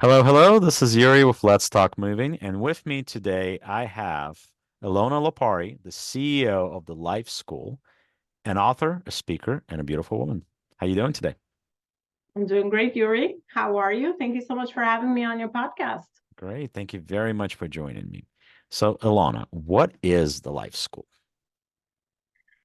Hello, hello. This is Yuri with Let's Talk Moving, and with me today I have Elona Lopari, the CEO of the Life School, an author, a speaker, and a beautiful woman. How you doing today? I'm doing great, Yuri. How are you? Thank you so much for having me on your podcast. Great. Thank you very much for joining me. So, Elona, what is the Life School?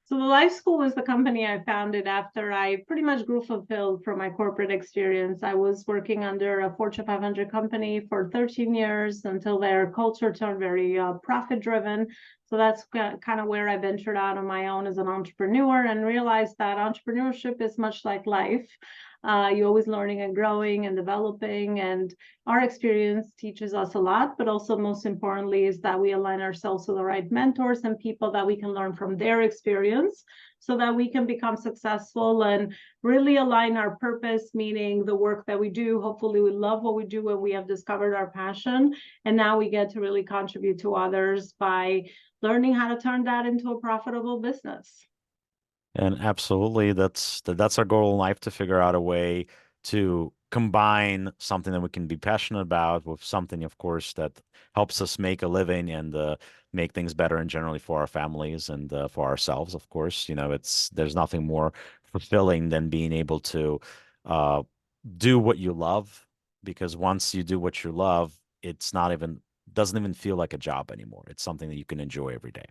So, the Life School is the company I founded after I pretty much grew fulfilled from my corporate experience. I was working under a Fortune 500 company for 13 years until their culture turned very profit driven. So, that's kind of where I ventured out on my own as an entrepreneur and realized that entrepreneurship is much like life. You're always learning and growing and developing, and our experience teaches us a lot, but also most importantly is that we align ourselves with the right mentors and people that we can learn from their experience so that we can become successful and really align our purpose, meaning the work that we do. Hopefully we love what we do when we have discovered our passion. And now we get to really contribute to others by learning how to turn that into a profitable business. And absolutely, that's our goal in life to figure out a way to combine something that we can be passionate about with something, of course, that helps us make a living and make things better and generally for our families and for ourselves, of course. There's nothing more fulfilling than being able to uh, do what you love, because once you do what you love, it's not even doesn't even feel like a job anymore. It's something that you can enjoy every day.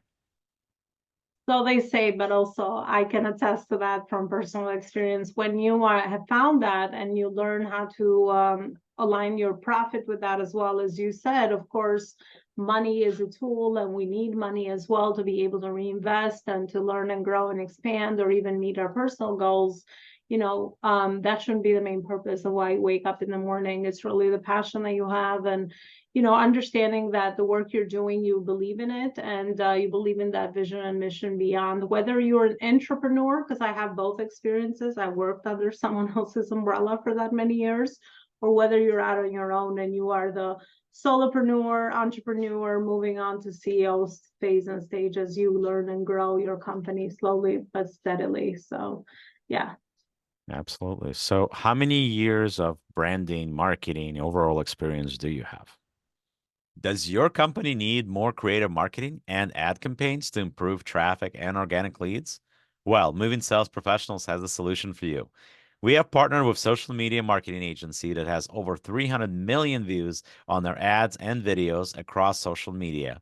So they say, but also I can attest to that from personal experience. When you have found that and you learn how to align your profit with that, as well as you said, of course, money is a tool and we need money as well to be able to reinvest and to learn and grow and expand or even meet our personal goals. That shouldn't be the main purpose of why you wake up in the morning. It's really the passion that you have and understanding that the work you're doing, you believe in it and you believe in that vision and mission beyond whether you're an entrepreneur, because I have both experiences. I worked under someone else's umbrella for that many years, or whether you're out on your own and you are the solopreneur, entrepreneur, moving on to CEO phase and stage as you learn and grow your company slowly but steadily. So, yeah. Absolutely. So, how many years of branding, marketing, overall experience do you have? Does your company need more creative marketing and ad campaigns to improve traffic and organic leads? Well, Moving Sales Professionals has a solution for you. We have partnered with social media marketing agency that has over 300 million views on their ads and videos across social media,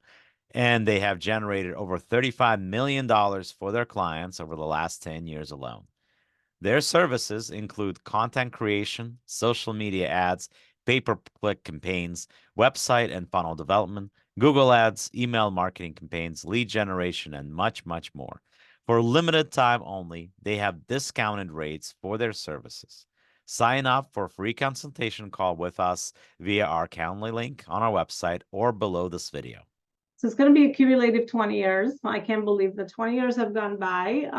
and they have generated over $35 million for their clients over the last 10 years alone. Their services include content creation, social media ads, pay-per-click campaigns, website and funnel development, Google Ads, email marketing campaigns, lead generation, and much, much more. For limited time only, they have discounted rates for their services. Sign up for a free consultation call with us via our Calendly link on our website or below this video. So it's going to be a cumulative 20 years. I can't believe the 20 years have gone by.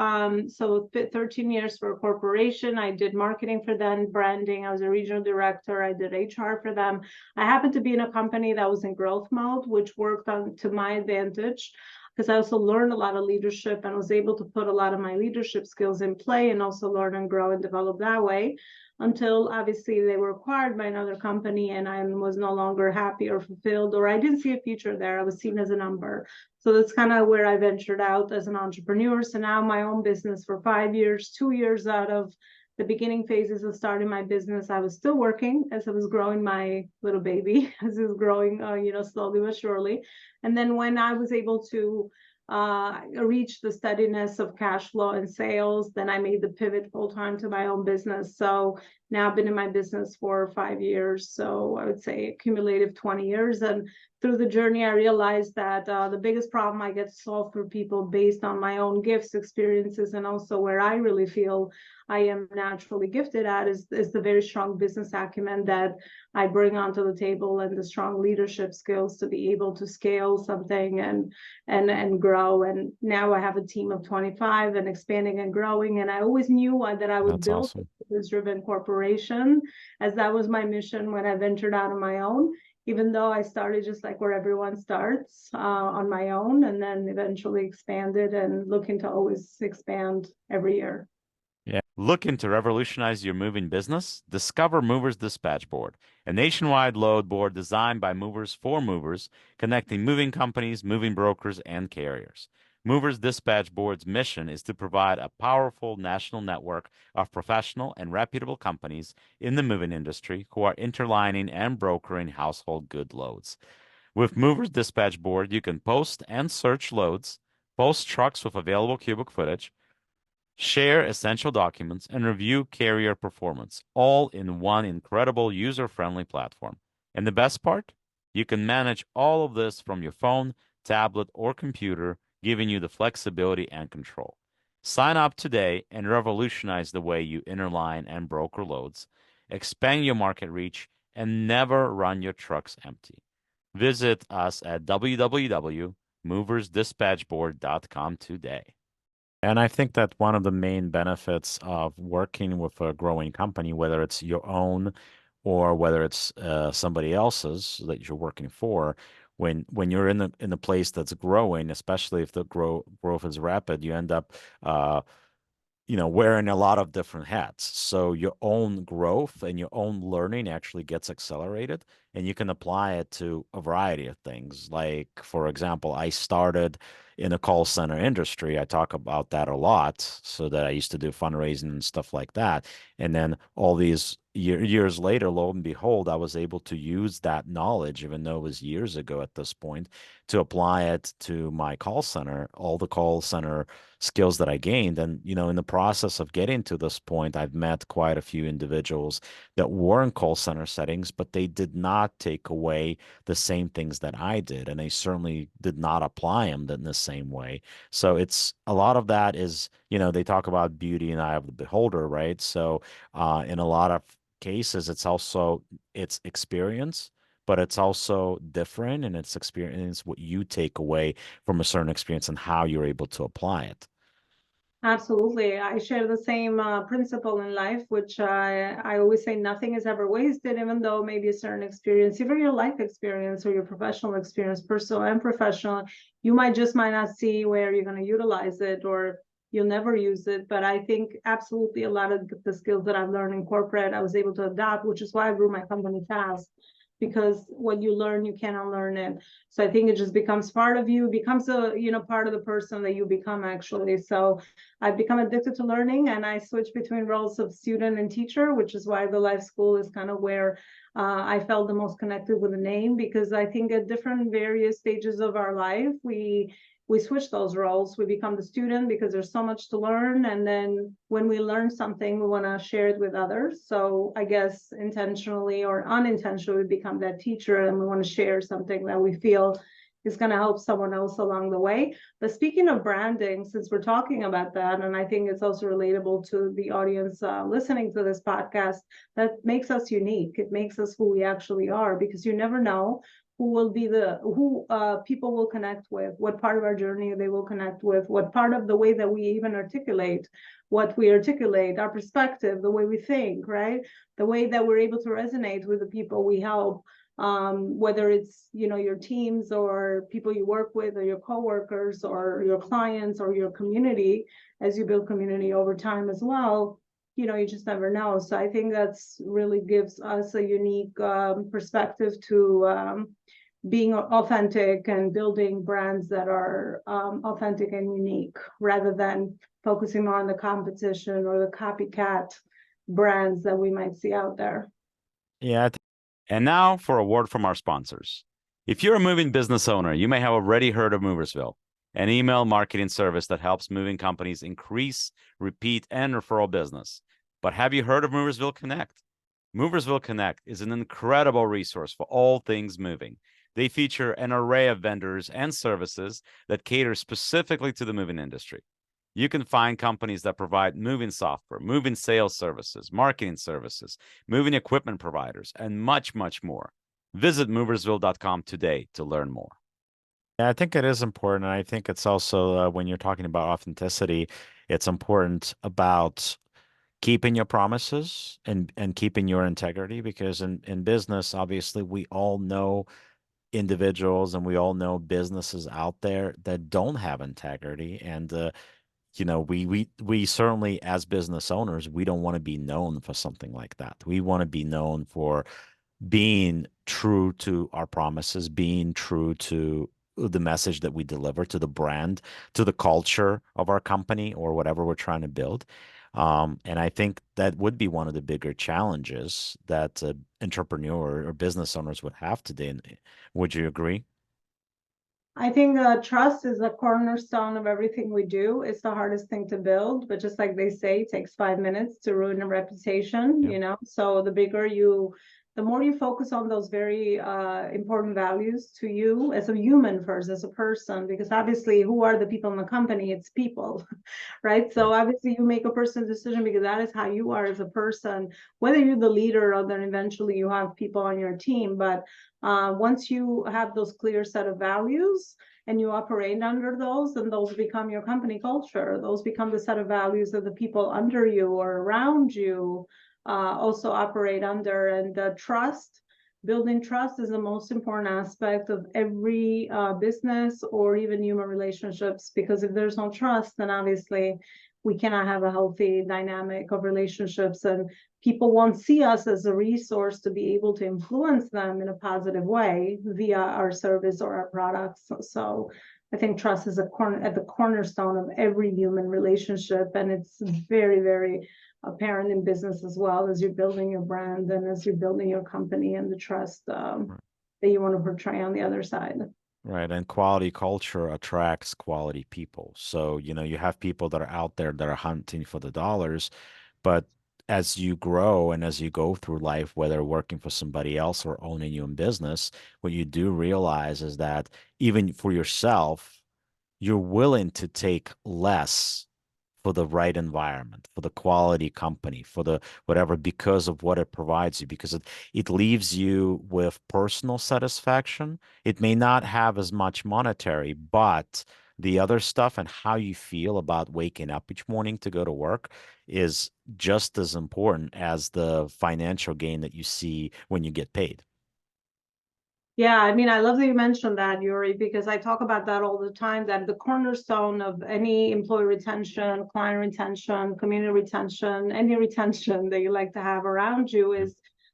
So 13 years for a corporation. I did marketing for them, branding. I was a regional director. I did HR for them. I happened to be in a company that was in growth mode, which worked on to my advantage because I also learned a lot of leadership and was able to put a lot of my leadership skills in play and also learn and grow and develop that way until obviously they were acquired by another company and I was no longer happy or fulfilled, or I didn't see a future there. I was seen as a number. So that's kind of where I ventured out as an entrepreneur. So now my own business for 5 years, 2 years out of the beginning phases of starting my business, I was still working as I was growing my little baby, as it was growing, slowly but surely. And then when I was able to reach the steadiness of cash flow and sales, then I made the pivot full time to my own business. So now I've been in my business for 5 years. So I would say cumulative 20 years. And through the journey, I realized that the biggest problem I get to solve for people based on my own gifts, experiences, and also where I really feel I am naturally gifted at is the very strong business acumen that I bring onto the table and the strong leadership skills to be able to scale something and grow. And now I have a team of 25 and expanding and growing. And I always knew that I would That's build awesome. this driven corporation, as that was my mission when I ventured out on my own. Even though I started just like where everyone starts on my own, and then eventually expanded and looking to always expand every year. Yeah. Looking to revolutionize your moving business? Discover Movers Dispatch Board, a nationwide load board designed by movers for movers, connecting moving companies, moving brokers, and carriers. Movers Dispatch Board's mission is to provide a powerful national network of professional and reputable companies in the moving industry who are interlining and brokering household good loads. With Movers Dispatch Board, you can post and search loads, post trucks with available cubic footage, share essential documents, and review carrier performance, all in one incredible user-friendly platform. And the best part? You can manage all of this from your phone, tablet, or computer, giving you the flexibility and control. Sign up today and revolutionize the way you interline and broker loads, expand your market reach, and never run your trucks empty. Visit us at www.moversdispatchboard.com today. And I think that one of the main benefits of working with a growing company, whether it's your own or whether it's somebody else's that you're working for, when you're in a place that's growing, especially if the growth is rapid, you end up wearing a lot of different hats. So your own growth and your own learning actually gets accelerated, and you can apply it to a variety of things. Like, for example, I started in a call center industry. I talk about that a lot, so that I used to do fundraising and stuff like that. And then all these years later, lo and behold, I was able to use that knowledge, even though it was years ago at this point, to apply it to my call center, all the call center skills that I gained. And, in the process of getting to this point, I've met quite a few individuals that were in call center settings, but they did not take away the same things that I did. And they certainly did not apply them in the same way. So it's a lot of that is, they talk about beauty in the eye of the beholder, right? So in a lot of cases, it's experience, but it's also different, and it's experience what you take away from a certain experience and how you're able to apply it. Absolutely. I share the same principle in life, which I always say nothing is ever wasted, even though maybe a certain experience, even your life experience or your professional experience, personal and professional, you might not see where you're going to utilize it, or you'll never use it. But I think absolutely a lot of the skills that I've learned in corporate, I was able to adapt, which is why I grew my company fast. Because what you learn, you can't unlearn it. So I think it just becomes part of you, becomes part of the person that you become actually. So I've become addicted to learning, and I switch between roles of student and teacher, which is why the life school is kind of where I felt the most connected with the name, because I think at different various stages of our life, we switch those roles. We become the student because there's so much to learn, and then when we learn something, we want to share it with others. So I guess intentionally or unintentionally, we become that teacher, and we want to share something that we feel is going to help someone else along the way. But speaking of branding, since we're talking about that, and I think it's also relatable to the audience listening to this podcast, that makes us unique. It makes us who we actually are, because you never know who people will connect with, what part of our journey they will connect with, what part of the way that we even articulate what we articulate, our perspective, the way we think, right? The way that we're able to resonate with the people we help, whether it's your teams or people you work with or your coworkers or your clients or your community, as you build community over time as well. You just never know. So I think that's really gives us a unique perspective to being authentic and building brands that are authentic and unique, rather than focusing on the competition or the copycat brands that we might see out there. Yeah. And now for a word from our sponsors. If you're a moving business owner, you may have already heard of Moversville, an email marketing service that helps moving companies increase, repeat, and referral business. But have you heard of Moversville Connect? Moversville Connect is an incredible resource for all things moving. They feature an array of vendors and services that cater specifically to the moving industry. You can find companies that provide moving software, moving sales services, marketing services, moving equipment providers, and much, much more. Visit moversville.com today to learn more. Yeah, I think it is important. I think it's also when you're talking about authenticity, it's important about keeping your promises and keeping your integrity, because in business, obviously, we all know individuals and we all know businesses out there that don't have integrity, and we certainly, as business owners, we don't want to be known for something like that. We want to be known for being true to our promises, being true to the message that we deliver, to the brand, to the culture of our company or whatever we're trying to build. And I think that would be one of the bigger challenges that entrepreneur or business owners would have today. Would you agree? I think trust is a cornerstone of everything we do. It's the hardest thing to build, but just like they say, it takes 5 minutes to ruin a reputation, Yeah. you know? So the more you focus on those very important values to you as a human first, as a person, because obviously who are the people in the company? It's people, right? So Right. obviously you make a personal decision because that is how you are as a person, whether you're the leader or then eventually you have people on your team. But once you have those clear set of values and you operate under those, then those become your company culture. Those become the set of values that the people under you or around you also operate under. And building trust is the most important aspect of every business or even human relationships, because if there's no trust, then obviously we cannot have a healthy dynamic of relationships, and people won't see us as a resource to be able to influence them in a positive way via our service or our products. So I think trust is at the cornerstone of every human relationship, and it's very, very apparent in business as well, as you're building your brand and as you're building your company, and the trust Right. that you want to portray on the other side. Right. And quality culture attracts quality people. So, you have people that are out there that are hunting for the dollars, but as you grow and as you go through life, whether working for somebody else or owning your own business, what you do realize is that even for yourself, you're willing to take less for the right environment, for the quality company, for the whatever, because of what it provides you, because it leaves you with personal satisfaction. It may not have as much monetary, but the other stuff and how you feel about waking up each morning to go to work is just as important as the financial gain that you see when you get paid. Yeah, I mean, I love that you mentioned that, Yuri, because I talk about that all the time, that the cornerstone of any employee retention, client retention, community retention, any retention that you like to have around you Yeah.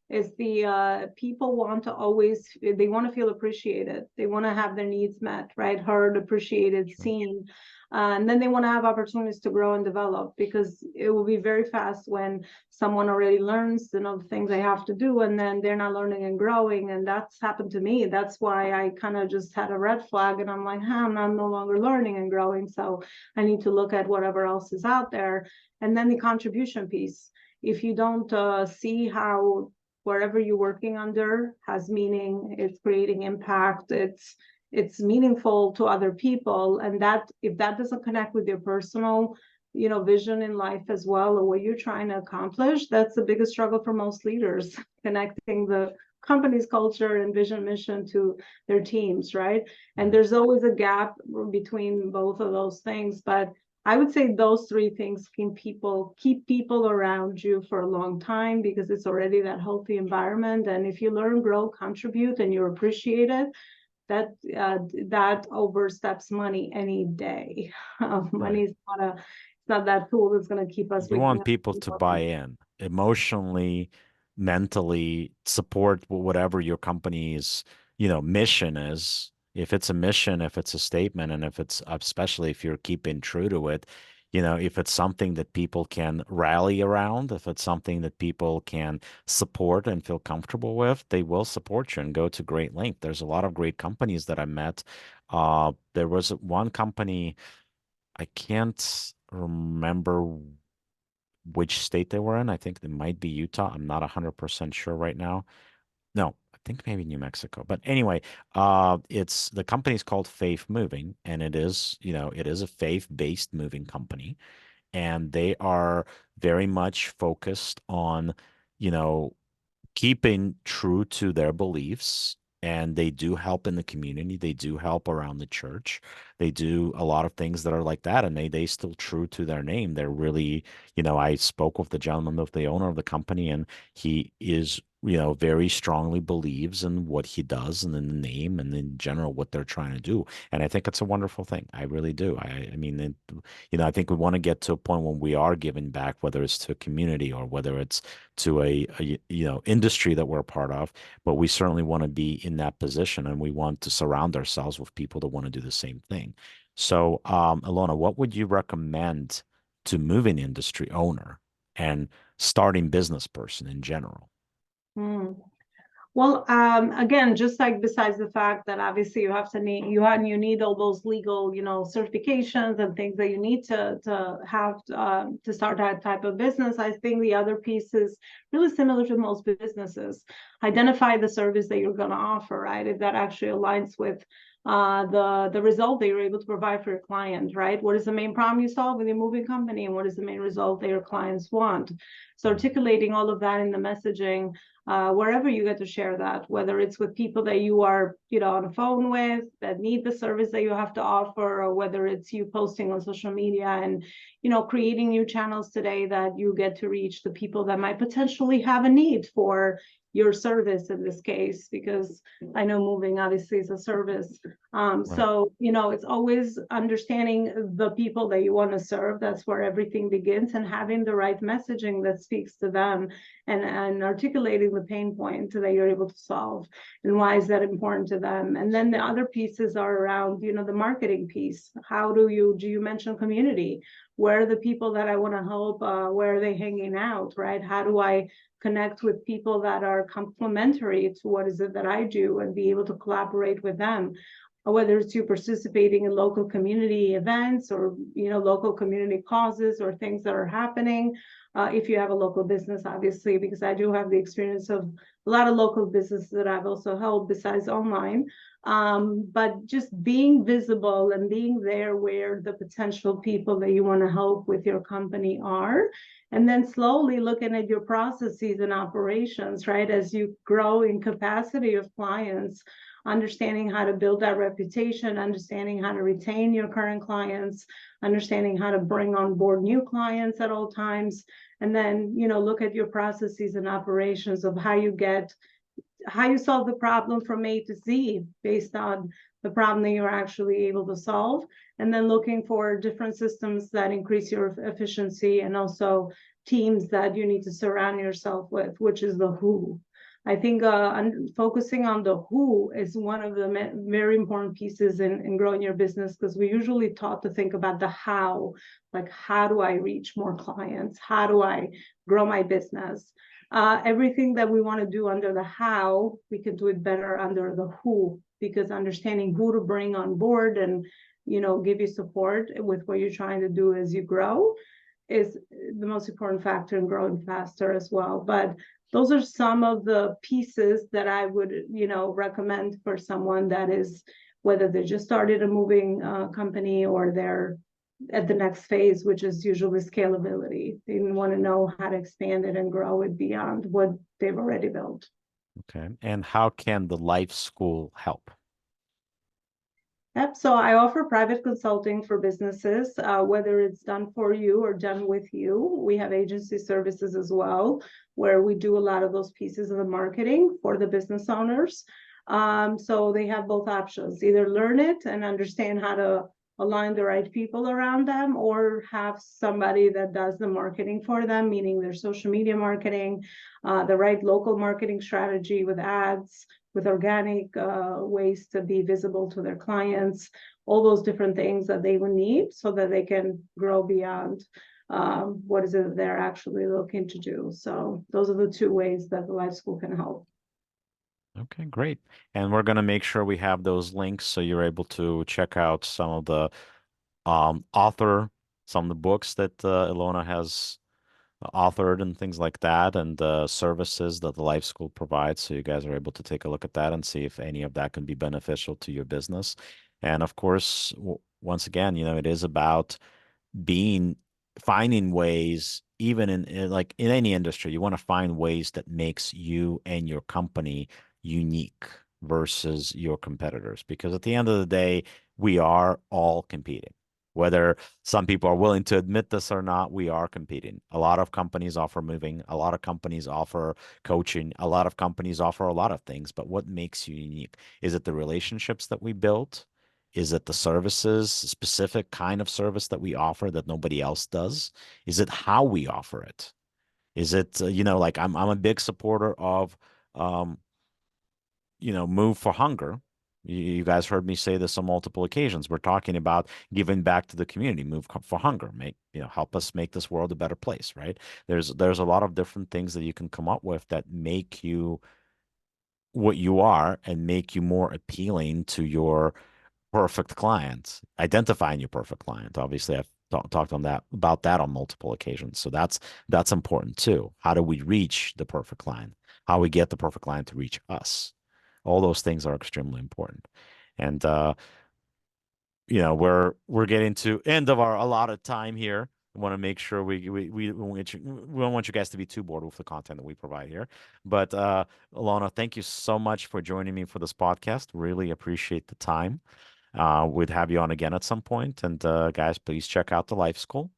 is the people want to always, they want to feel appreciated. They want to have their needs met, right? Heard, appreciated, Sure. seen. And then they want to have opportunities to grow and develop, because it will be very fast when someone already learns, the things they have to do, and then they're not learning and growing. And that's happened to me. That's why I kind of just had a red flag, and I'm like, I'm no longer learning and growing, so I need to look at whatever else is out there. And then the contribution piece, if you don't see how wherever you're working under has meaning, it's creating impact, it's meaningful to other people, and that if that doesn't connect with your personal vision in life as well, or what you're trying to accomplish, that's the biggest struggle for most leaders, connecting the company's culture and vision mission to their teams, right? And Right. there's always a gap between both of those things, but I would say those three things can keep people around you for a long time, because it's already that healthy environment. And if you learn, grow, contribute, and you're appreciated, that that oversteps money any day. Right. Money is not that tool that's going to keep us You waking want up. people to buy in emotionally, mentally, support whatever your company's, mission is. If it's a mission, if it's a statement, and if it's, especially if you're keeping true to it, if it's something that people can rally around, if it's something that people can support and feel comfortable with, they will support you and go to great length. There's a lot of great companies that I met. There was one company, I can't remember which state they were in. I think it might be Utah. I'm not 100% sure right now. No, I think maybe New Mexico. But anyway, it's the company's called Faith Moving, and it is a faith-based moving company, and they are very much focused on, you know, keeping true to their beliefs. And they do help in the community. They do help around the church. They do a lot of things that are like that. And they still true to their name. They're really, I spoke with the gentleman, with the owner of the company, and he is very strongly believes in what he does and in the name and in general what they're trying to do. And I think it's a wonderful thing. I really do. I mean, I think we want to get to a point when we are giving back, whether it's to a community or whether it's to a industry that we're a part of. But we certainly want to be in that position, and we want to surround ourselves with people that want to do the same thing. So, Elona, what would you recommend to moving industry owner and starting business person in general? Hmm. Well, again, just like besides the fact that obviously you need all those legal, certifications and things that you need to have to start that type of business. I think the other piece is really similar to most businesses. Identify the service that you're going to offer, right? If that actually aligns with the result that you're able to provide for your client, right? What is the main problem you solve with your moving company, and what is the main result that your clients want? So articulating all of that in the messaging, wherever you get to share that, whether it's with people that you are, on the phone with that need the service that you have to offer, or whether it's you posting on social media and, creating new channels today that you get to reach the people that might potentially have a need for your service in this case, because I know moving obviously is a service. Right. So, it's always understanding the people that you want to serve. That's where everything begins, and having the right messaging that speaks to them, and articulating the pain point that you're able to solve and why is that important to them. And then the other pieces are around, the marketing piece. How do you mention community? Where are the people that I want to help? Where are they hanging out, right? How do I connect with people that are complementary to what is it that I do and be able to collaborate with them? Whether it's you participating in local community events or local community causes or things that are happening, if you have a local business, obviously, because I do have the experience of a lot of local businesses that I've also held besides online. But just being visible and being there where the potential people that you want to help with your company are, and then slowly looking at your processes and operations, right, as you grow in capacity of clients, understanding how to build that reputation, understanding how to retain your current clients, understanding how to bring on board new clients at all times, and then look at your processes and operations of how you solve the problem from A to Z based on the problem that you're actually able to solve, and then looking for different systems that increase your efficiency, and also teams that you need to surround yourself with, which is the who. I think focusing on the who is one of the very important pieces in growing your business, because we're usually taught to think about the how, like how do I reach more clients? How do I grow my business? Everything that we want to do under the how, we can do it better under the who, because understanding who to bring on board and give you support with what you're trying to do as you grow is the most important factor in growing faster as well. But those are some of the pieces that I would, recommend for someone that is, whether they just started a moving company or they're at the next phase, which is usually scalability. They want to know how to expand it and grow it beyond what they've already built. Okay. And how can the life school help? Yep. So I offer private consulting for businesses, whether it's done for you or done with you. We have agency services as well, where we do a lot of those pieces of the marketing for the business owners. So they have both options: either learn it and understand how to align the right people around them, or have somebody that does the marketing for them, meaning their social media marketing, the right local marketing strategy with ads, with organic ways to be visible to their clients, all those different things that they would need so that they can grow beyond what is it they're actually looking to do. So those are the two ways that the Life School can help. Okay, great. And we're going to make sure we have those links so you're able to check out some of the author, some of the books that Ilona has authored and things like that, and the services that the Life School provides. So you guys are able to take a look at that and see if any of that can be beneficial to your business. And of course, once again, it is about being finding ways, even like in any industry, you want to find ways that makes you and your company unique versus your competitors. Because at the end of the day, we are all competing. Whether some people are willing to admit this or not, we are competing. A lot of companies offer moving, a lot of companies offer coaching, a lot of companies offer a lot of things. But what makes you unique? Is it the relationships that we built? Is it the services, specific kind of service that we offer that nobody else does? Is it how we offer it? Is it, like I'm a big supporter of um, move for hunger. You guys heard me say this on multiple occasions. We're talking about giving back to the community, move for hunger, help us make this world a better place, right? There's a lot of different things that you can come up with that make you what you are and make you more appealing to your perfect client, identifying your perfect client. Obviously, I've talked on that about that on multiple occasions. So that's important too. How do we reach the perfect client? How we get the perfect client to reach us? All those things are extremely important. And we're getting to end of our allotted time here. I want to make sure we don't want you guys to be too bored with the content that we provide here. But Elona, thank you so much for joining me for this podcast. Really appreciate the time. We'd have you on again at some point. And guys, please check out the Life School.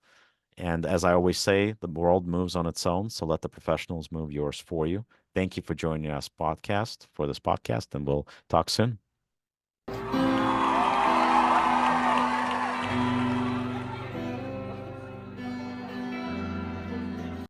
And as I always say, the world moves on its own, so let the professionals move yours for you. Thank you for joining us for this podcast, and we'll talk soon.